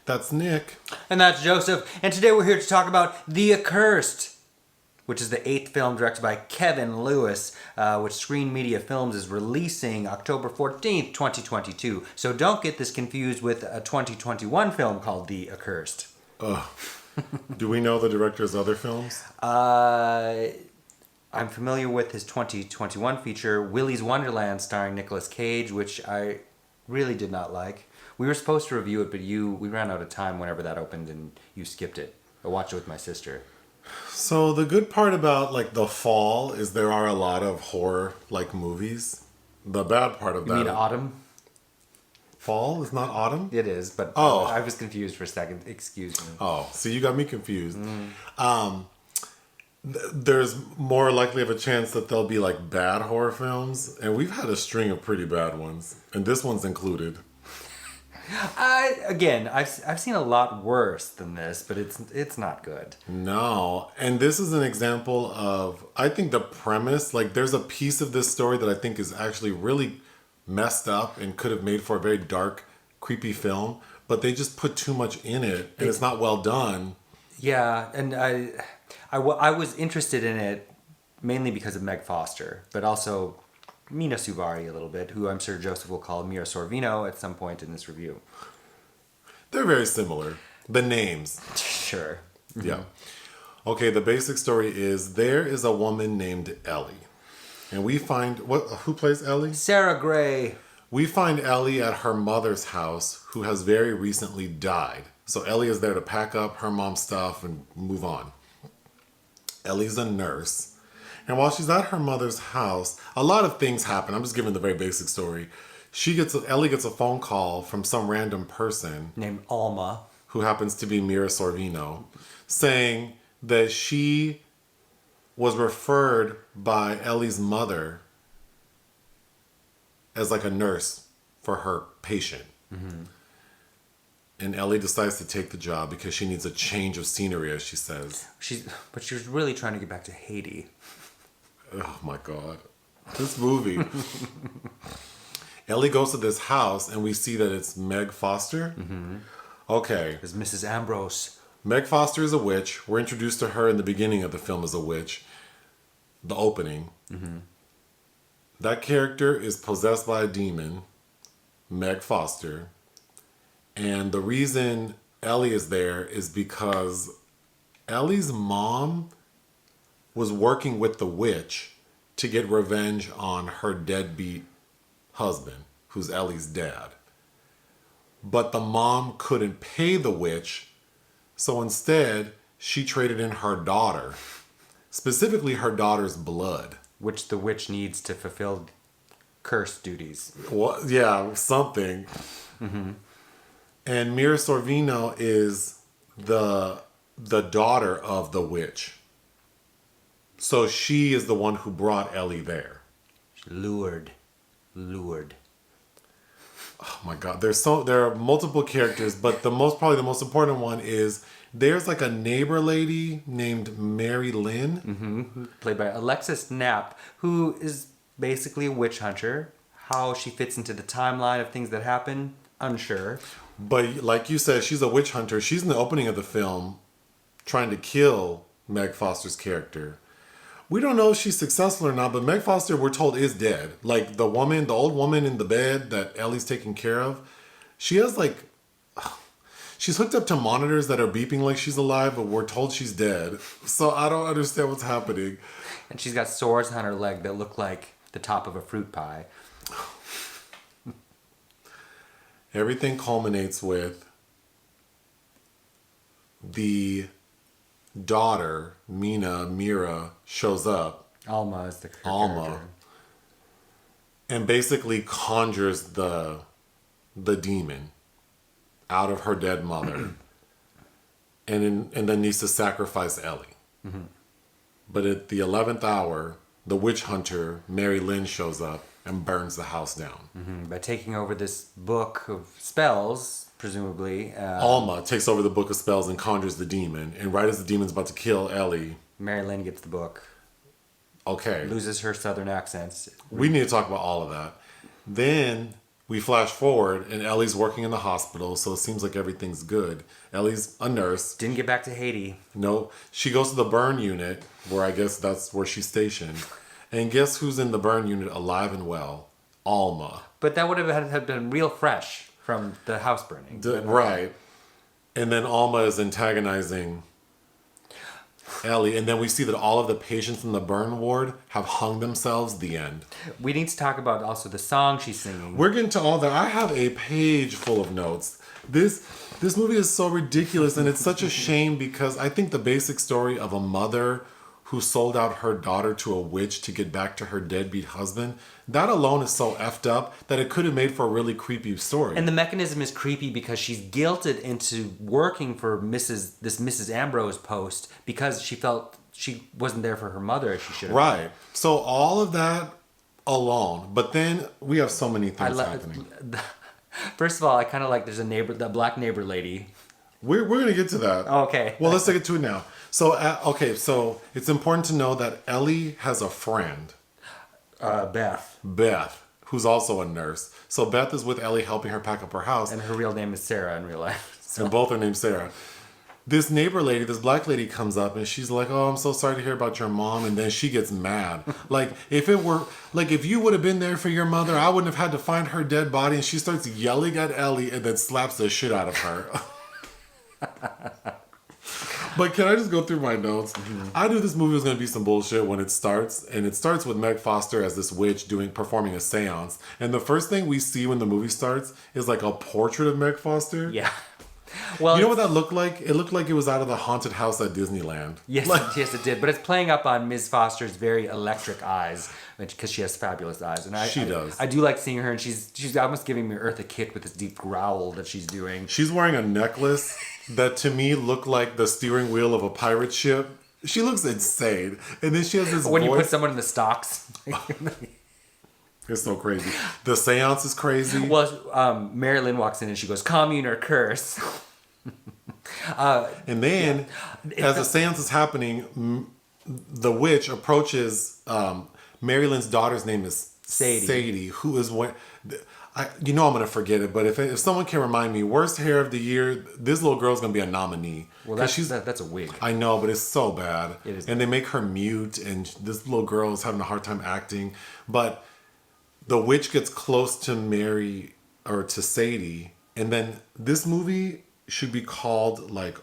That's Nick. And that's Joseph. And today we're here to talk about The Accursed, which is the 8th film directed by Kevin Lewis, which Screen Media Films is releasing October 14th, 2022. So don't get this confused with a 2021 film called The Accursed. Do we know the director's other films? I'm familiar with his 2021 feature, Willy's Wonderland, starring Nicolas Cage, which I really did not like. We were supposed to review it, but we ran out of time whenever that opened and you skipped it. I watched it with my sister. So the good part about the fall is there are a lot of horror movies. The bad part of You mean autumn? Fall is not autumn? It is, but I was confused for a second. Excuse me. Oh, so you got me confused. There's more likely of a chance that there'll be bad horror films, and we've had a string of pretty bad ones, and this one's included. I've seen a lot worse than this, but it's not good. No, and this is an example of, I think the premise, there's a piece of this story that I think is actually really messed up and could have made for a very dark, creepy film, but they just put too much in it, and it's not well done. Yeah, and I was interested in it mainly because of Meg Foster, but also Mena Suvari a little bit, who I'm sure Joseph will call Mira Sorvino at some point in this review. They're very similar. The names. Sure. Yeah. Okay, the basic story is there is a woman named Elly. And we find, who plays Elly? Sarah Gray. We find Elly at her mother's house, who has very recently died. So Elly is there to pack up her mom's stuff and move on. Elly's a nurse. And while she's at her mother's house, a lot of things happen. I'm just giving the very basic story. Elly gets a phone call from some random person named Alma, who happens to be Mira Sorvino, saying that she was referred by Elly's mother as a nurse for her patient. Mm-hmm. And Elly decides to take the job because she needs a change of scenery, as she says. But she was really trying to get back to Haiti. Oh my God. This movie. Elly goes to this house and we see that it's Meg Foster. Mm-hmm. Okay. It's Mrs. Ambrose. Meg Foster is a witch. We're introduced to her in the beginning of the film as a witch. The opening. Mm-hmm. That character is possessed by a demon, Meg Foster. And the reason Elly is there is because Elly's mom was working with the witch to get revenge on her deadbeat husband, who's Elly's dad. But the mom couldn't pay the witch, so instead she traded in her daughter, specifically her daughter's blood. Which the witch needs to fulfill curse duties. Well, yeah, something. Mm-hmm. And Mira Sorvino is the daughter of the witch. So she is the one who brought Elly there. Lured. Oh my God. There are multiple characters, but probably the most important one is there's a neighbor lady named Mary Lynn. Mm-hmm. Played by Alexis Knapp, who is basically a witch hunter. How she fits into the timeline of things that happen, unsure. But like you said, she's a witch hunter. She's in the opening of the film trying to kill Meg Foster's character. We don't know if she's successful or not, but Meg Foster, we're told, is dead. The old woman in the bed that Elly's taking care of, she has she's hooked up to monitors that are beeping like she's alive, but we're told she's dead. So I don't understand what's happening. And she's got sores on her leg that look like the top of a fruit pie. Everything culminates with the daughter, Mira, shows up. Alma is the character. Alma. And basically conjures the demon out of her dead mother. and then needs to sacrifice Elly. Mm-hmm. But at the 11th hour, the witch hunter, Mary Lynn, shows up and burns the house down. Mm-hmm. By taking over this book of spells, presumably. Alma takes over the book of spells and conjures the demon. And right as the demon's about to kill Elly, Mary Lynn gets the book. Okay. Loses her southern accents. We need to talk about all of that. Then We flash forward, and Elly's working in the hospital, so it seems like everything's good. Elly's a nurse. Didn't get back to Haiti. No, she goes to the burn unit, where I guess that's where she's stationed. And guess who's in the burn unit alive and well? Alma. But that would have been real fresh from the house burning. Right. And then Alma is antagonizing Elly, and then we see that all of the patients in the burn ward have hung themselves. The end. We need to talk about also the song she's singing. We're getting to all that. I have a page full of notes. This movie is so ridiculous, and it's such a shame because I think the basic story of a mother who sold out her daughter to a witch to get back to her deadbeat husband, that alone is so effed up that it could have made for a really creepy story. And the mechanism is creepy because she's guilted into working for Mrs. Ambrose post because she felt she wasn't there for her mother as she should have. Right. So all of that alone, but then we have so many things happening. First of all, I kind of like there's the black neighbor lady. We're going to get to that. Okay. Well, let's get to it now. So, so it's important to know that Elly has a friend. Beth, who's also a nurse. So Beth is with Elly helping her pack up her house. And her real name is Sarah in real life. So. And both are named Sarah. This neighbor lady, this black lady comes up and she's like, oh, I'm so sorry to hear about your mom. And then she gets mad. Like, if you would have been there for your mother, I wouldn't have had to find her dead body. And she starts yelling at Elly and then slaps the shit out of her. But can I just go through my notes? Mm-hmm. I knew this movie was going to be some bullshit when it starts. And it starts with Meg Foster as this witch performing a seance. And the first thing we see when the movie starts is like a portrait of Meg Foster. Yeah. Well, you know what that looked like? It looked like it was out of the haunted house at Disneyland. Yes, yes, it did. But it's playing up on Ms. Foster's very electric eyes, because she has fabulous eyes, and she does. I do like seeing her, and she's almost giving me Eartha Kitt with this deep growl that she's doing. She's wearing a necklace that to me looked like the steering wheel of a pirate ship. She looks insane, and then she has this. When you put someone in the stocks. It's so crazy. The seance is crazy. Well, Lynn walks in and she goes, commune or curse. And then, as the seance is happening, the witch approaches Lynn's daughter's name is Sadie, who is what... I'm going to forget it, but if someone can remind me, worst hair of the year, this little girl's going to be a nominee. Well, that's a wig. I know, but it's so bad. It is. And they make her mute, and this little girl is having a hard time acting. But the witch gets close to Sadie, and then this movie should be called, like,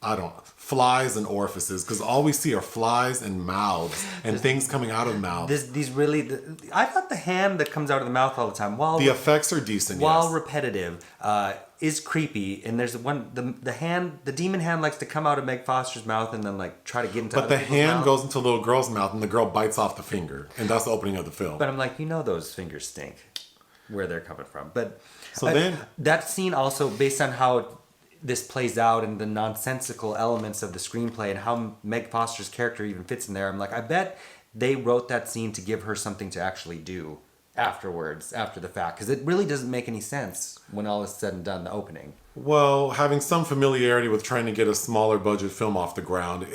I don't know, flies and orifices, because all we see are flies and mouths and things coming out of mouths. I thought the hand that comes out of the mouth all the time, the effects are decent, while repetitive, is creepy. And there's the demon hand likes to come out of Meg Foster's mouth and then like try to get into. But the hand goes into a little girl's mouth and the girl bites off the finger, and that's the opening of the film. But I'm like, those fingers stink, where they're coming from. But so then that scene also, based on how this plays out and the nonsensical elements of the screenplay and how Meg Foster's character even fits in there, I'm like, I bet they wrote that scene to give her something to actually do afterwards, after the fact, because it really doesn't make any sense when all is said and done, the opening. Well, having some familiarity with trying to get a smaller budget film off the ground,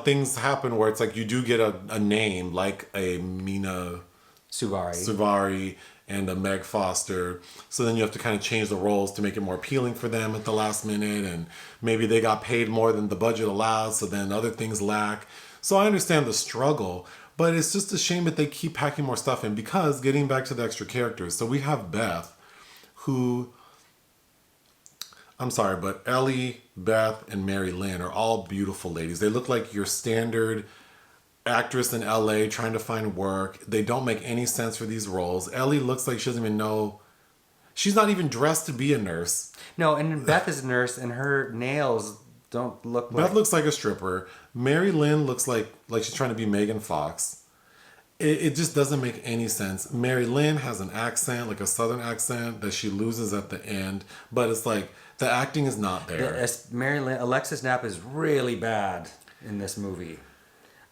things happen where it's like you do get a name like a Mena Suvari and a Meg Foster. So then you have to kind of change the roles to make it more appealing for them at the last minute. And maybe they got paid more than the budget allows, so then other things lack. So I understand the struggle, but it's just a shame that they keep packing more stuff in, because getting back to the extra characters. So we have Beth, who... I'm sorry, but Elly, Beth, and Lynn are all beautiful ladies. They look like your standard actress in LA trying to find work. They don't make any sense for these roles. Elly looks like she doesn't even know. She's not even dressed to be a nurse. No, and Beth is a nurse, and her nails don't look like... Beth looks like a stripper. Lynn looks like she's trying to be Megan Fox. It just doesn't make any sense. Lynn has an accent, like a southern accent, that she loses at the end. But it's like, the acting is not there. Alexis Knapp is really bad in this movie.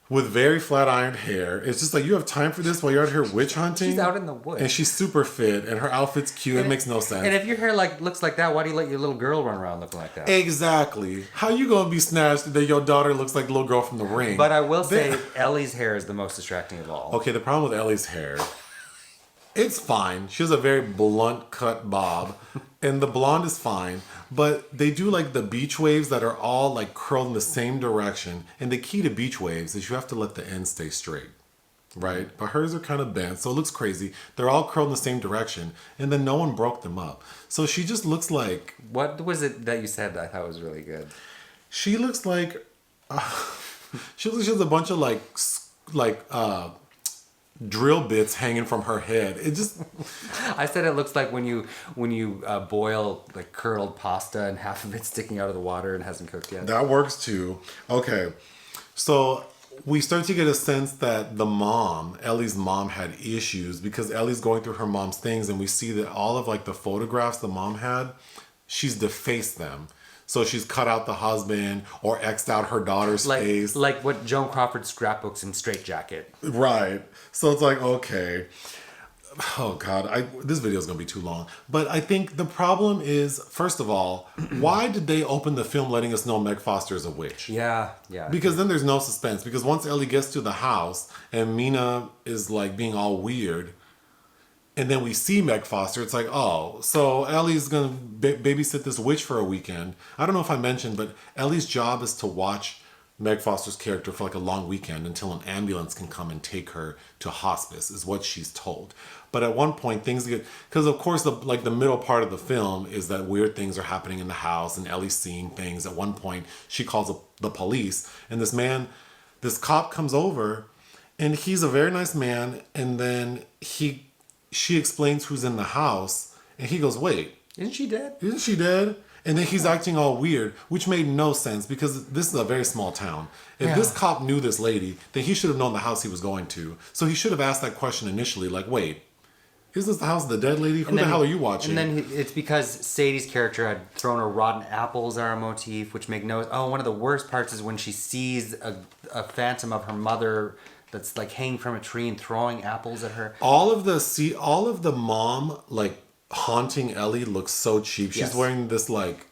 With very flat ironed hair. It's just like, you have time for this while you're out here witch hunting? She's out in the woods. And she's super fit, and her outfit's cute. It makes no sense. And if your hair looks like that, why do you let your little girl run around looking like that? Exactly. How you gonna be snatched that your daughter looks like the little girl from The Ring? But I will say, Elly's hair is the most distracting of all. Okay, the problem with Elly's hair It's fine. She has a very blunt cut bob, and the blonde is fine. But they do like the beach waves that are all like curled in the same direction. And the key to beach waves is you have to let the ends stay straight, right? But hers are kind of bent, so it looks crazy. They're all curled in the same direction, and then no one broke them up. So she just looks like... What was it that you said that I thought was really good? She looks like... she looks like she has a bunch of drill bits hanging from her head. It just... I said it looks like when you boil like curdled pasta and half of it's sticking out of the water and hasn't cooked yet. That works too. Okay. So we start to get a sense that the mom, Elly's mom, had issues because Elly's going through her mom's things, and we see that all of like the photographs the mom had, she's defaced them. So she's cut out the husband or X'd out her daughter's face. Like what Joan Crawford's scrapbooks in Straight Jacket. Right. So it's like, okay. Oh, God. This video is going to be too long. But I think the problem is, first of all, why did they open the film letting us know Meg Foster is a witch? Yeah. Because then there's no suspense. Because once Elly gets to the house and Mena is like being all weird, and then we see Meg Foster, it's like, oh, so Elly's going to babysit this witch for a weekend. I don't know if I mentioned, but Elly's job is to watch Meg Foster's character for like a long weekend until an ambulance can come and take her to hospice, is what she's told. But at one point, things get... Because, of course, the middle part of the film is that weird things are happening in the house and Elly's seeing things. At one point, she calls the police, and this cop comes over, and he's a very nice man, and then she explains who's in the house, and he goes, wait. Isn't she dead? Isn't she dead? And then he's acting all weird, which made no sense because this is a very small town. If this cop knew this lady, then he should have known the house he was going to. So he should have asked that question initially, like, wait, is this the house of the dead lady? Who the hell are you watching? And then it's because Sadie's character had thrown her rotten apples are a motif, which make no... Oh, one of the worst parts is when she sees a phantom of her mother that's like hanging from a tree and throwing apples at her. All of the mom like haunting Elly looks so cheap. She's wearing this like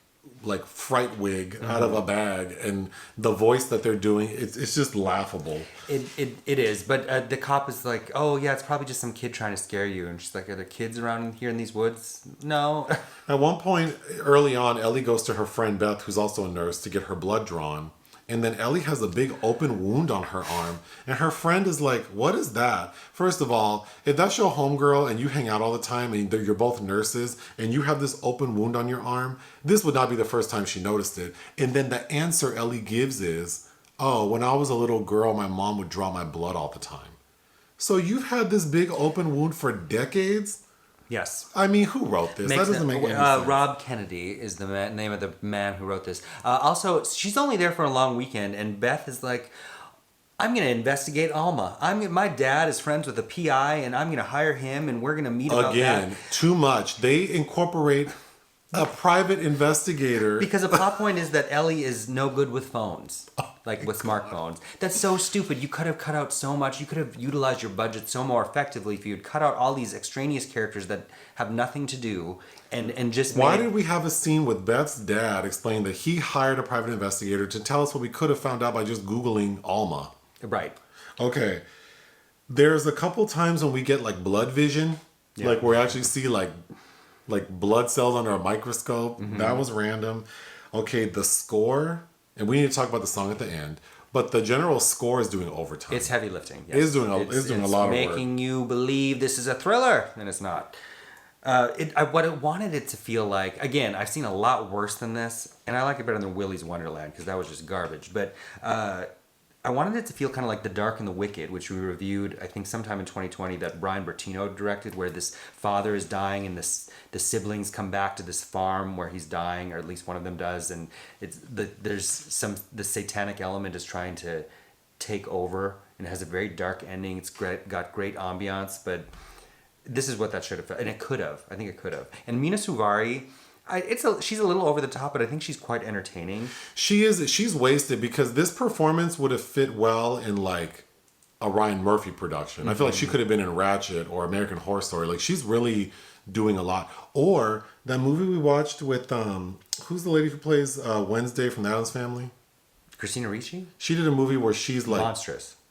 fright wig out of a bag, and the voice that they're doing, it's just laughable. It is, but the cop is like, oh yeah, it's probably just some kid trying to scare you, and she's like, are there kids around here in these woods? No. At one point early on, Elly goes to her friend Beth, who's also a nurse, to get her blood drawn. And then Elly has a big open wound on her arm. And her friend is like, what is that? First of all, if that's your homegirl and you hang out all the time and you're both nurses and you have this open wound on your arm, this would not be the first time she noticed it. And then the answer Elly gives is, oh, when I was a little girl, my mom would draw my blood all the time. So you've had this big open wound for decades? Yes. I mean, who wrote this? That doesn't make any sense. Rob Kennedy is the name of the man who wrote this. Also, she's only there for a long weekend, and Beth is like, I'm going to investigate Alma. My dad is friends with the PI, and I'm going to hire him, and we're going to meet about that. Again, too much. They incorporate a private investigator. Because the plot point is that Elly is no good with phones. Like with smartphones. That's so stupid. You could have cut out so much. You could have utilized your budget so more effectively if you'd cut out all these extraneous characters that have nothing to do and just Why did we have a scene with Beth's dad explaining that he hired a private investigator to tell us what we could have found out by just Googling Alma? Right. Okay. There's a couple times when we get like blood vision. Yeah. Like where we actually see like blood cells under a microscope. Mm-hmm. That was random. Okay, the score... And we need to talk about the song at the end. But the general score is doing overtime. It's heavy lifting. Yes. It's doing a lot of work. It's making you believe this is a thriller, and it's not. What I wanted it to feel like, again, I've seen a lot worse than this, and I like it better than Willy's Wonderland, because that was just garbage. But I wanted it to feel kind of like The Dark and the Wicked, which we reviewed, I think, sometime in 2020, that Brian Bertino directed, where this father is dying and the siblings come back to this farm where he's dying, or at least one of them does, and the satanic element is trying to take over, and it has a very dark ending. It's got great ambiance, but this is what that should have felt, and it could have. I think it could have. And Mena Suvari... she's a little over the top, but I think she's quite entertaining. She's wasted because this performance would have fit well in like a Ryan Murphy production. Mm-hmm. I feel like she could have been in Ratchet or American Horror Story. Like she's really doing a lot. Or that movie we watched with who's the lady who plays Wednesday from the Addams Family? Christina Ricci? She did a movie where she's like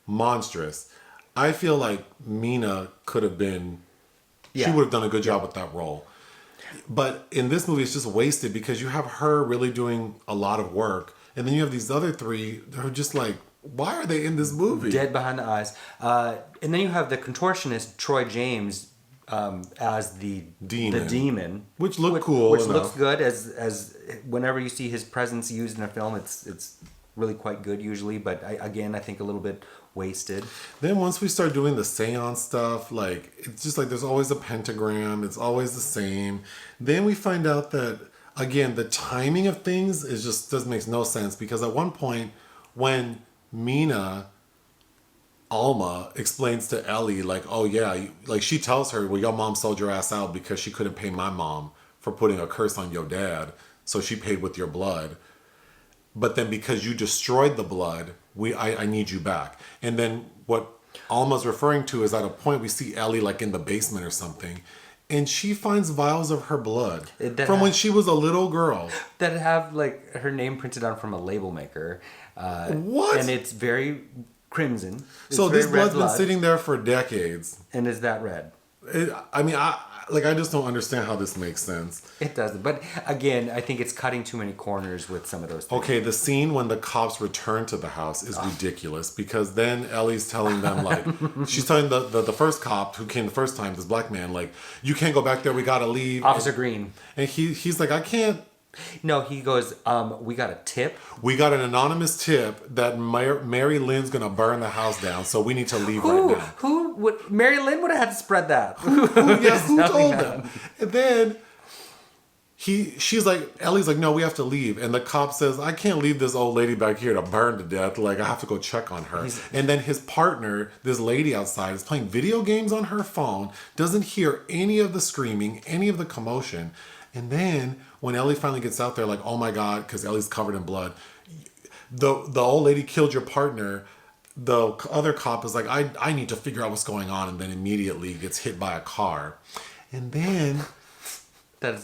monstrous. I feel like Mena could have been She would have done a good job with that role. But in this movie, it's just wasted because you have her really doing a lot of work. And then you have these other three that are just like, why are they in this movie? Dead behind the eyes. And then you have the contortionist, Troy James, as the demon. Which looked cool Which enough. looks good as whenever you see his presence used in a film, it's really quite good usually. But I think a little bit wasted. Then once we start doing the seance stuff, like, it's just like there's always a pentagram. It's always the same. Then we find out that, again, the timing of things is just doesn't make no sense because at one point when Alma explains to Elly, like, oh yeah, like she tells her, well, your mom sold your ass out because she couldn't pay my mom for putting a curse on your dad, so she paid with your blood. But then because you destroyed the blood, I need you back. And then what Alma's referring to is at a point we see Elly like in the basement or something, and she finds vials of her blood from when she was a little girl. That have like her name printed on from a label maker. What? And it's very crimson. So this blood's been sitting there for decades. And is that red? I just don't understand how this makes sense. It doesn't. But again, I think it's cutting too many corners with some of those things. Okay, the scene when the cops return to the house is ridiculous because then Ellie's telling them, like, she's telling the first cop who came the first time, this black man, like, you can't go back there, we gotta leave. Officer Green. And he's like, I can't. No, he goes, we got a tip. We got an anonymous tip that Mary Lynn's gonna burn the house down, so we need to leave right now. Mary Lynn would have had to spread that. Who told them? And then she's like, Ellie's like, no, we have to leave. And the cop says, I can't leave this old lady back here to burn to death. Like, I have to go check on her. And then his partner, this lady outside, is playing video games on her phone, doesn't hear any of the screaming, any of the commotion. And then when Elly finally gets out there, like, oh my God, because Ellie's covered in blood, the old lady killed your partner. The other cop is like, I need to figure out what's going on, and then immediately gets hit by a car. And then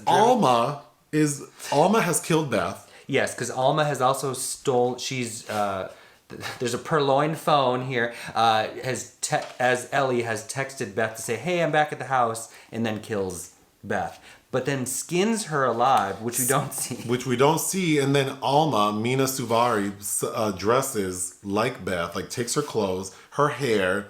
Alma has killed Beth. Yes, because Alma has also there's a purloined phone here, as Elly has texted Beth to say, hey, I'm back at the house, and then kills Beth. But then skins her alive, which we don't see. And then Alma, Mena Suvari, dresses like Beth, like takes her clothes, her hair,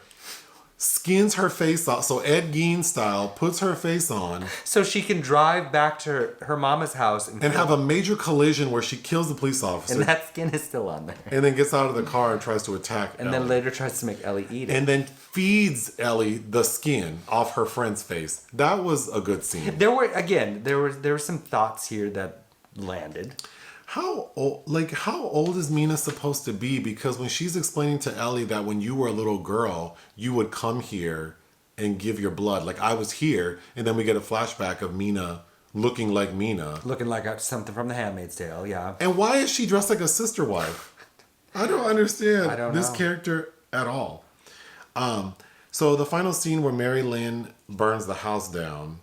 skins her face off. So Ed Gein style, puts her face on. So she can drive back to her mama's house. And have a major collision where she kills the police officer. And that skin is still on there. And then gets out of the car and tries to attack And Elly. then later tries to make Elly eat it. And then feeds Elly the skin off her friend's face. That was a good scene. There were some thoughts here that landed. How old is Mena supposed to be? Because when she's explaining to Elly that when you were a little girl, you would come here and give your blood. Like, I was here, and then we get a flashback of Mena looking like Mena. Looking like something from The Handmaid's Tale, yeah. And why is she dressed like a sister wife? I don't understand this character at all. So the final scene where Mary Lynn burns the house down,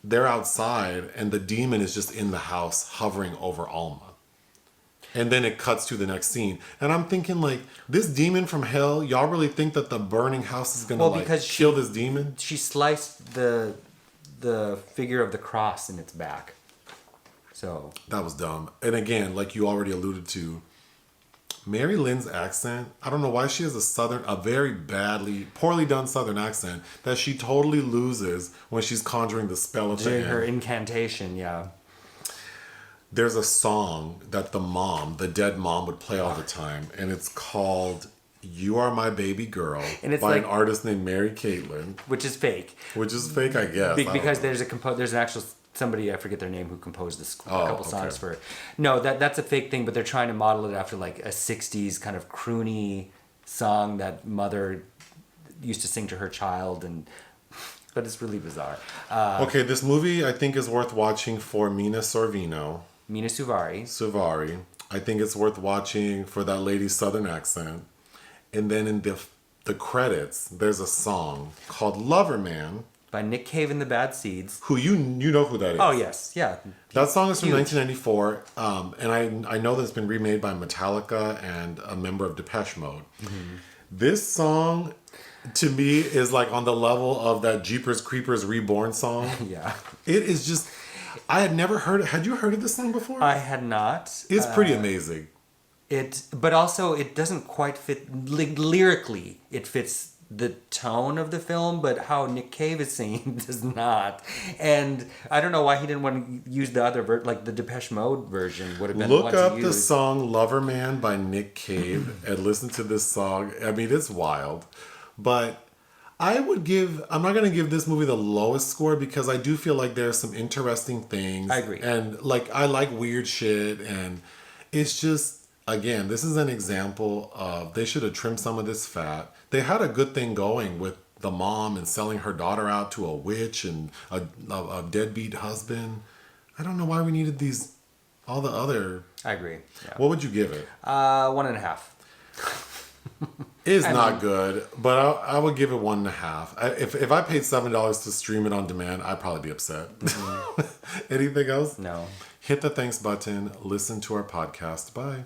they're outside, and the demon is just in the house hovering over Alma. And then it cuts to the next scene. And I'm thinking, like, this demon from hell, y'all really think that the burning house is going to kill this demon? She sliced the figure of the cross in its back. So that was dumb. And again, like you already alluded to, Mary Lynn's accent, I don't know why she has a very poorly done southern accent that she totally loses when she's conjuring the spell at the end. Her incantation, yeah. There's a song that the dead mom would play all the time, and it's called You Are My Baby Girl, and it's by an artist named Mary Caitlin. Which is fake. Which is fake, I guess. Because there's an actual somebody, I forget their name, who composed a couple songs for it. No, that's a fake thing, but they're trying to model it after like a 60s kind of croony song that mother used to sing to her child, but it's really bizarre. Okay, this movie I think is worth watching for Mena Suvari. I think it's worth watching for that lady's southern accent. And then in the credits, there's a song called Lover Man by Nick Cave and the Bad Seeds. Who you know who that is. Oh, yes. Yeah. That song is from 1994. And I know that it's been remade by Metallica and a member of Depeche Mode. Mm-hmm. This song to me is like on the level of that Jeepers Creepers Reborn song. Yeah. It is just, I had never heard it. Had you heard of this song before? I had not. It's pretty amazing. But also it doesn't quite fit lyrically. It fits the tone of the film, but how Nick Cave is singing does not. And I don't know why he didn't want to use the other like the Depeche Mode version would have been Look the one up to the use. song Lover Man by Nick Cave and listen to this song. I mean, it's wild. But I'm not going to give this movie the lowest score because I do feel like there's some interesting things. I agree. And like, I like weird shit. And it's just, again, this is an example of they should have trimmed some of this fat. They had a good thing going with the mom and selling her daughter out to a witch and a deadbeat husband. I don't know why we needed all the other. I agree. Yeah. What would you give it? 1.5. It's not good, but I would give it 1.5. If I paid $7 to stream it on demand, I'd probably be upset. Mm-hmm. Anything else? No. Hit the thanks button. Listen to our podcast. Bye.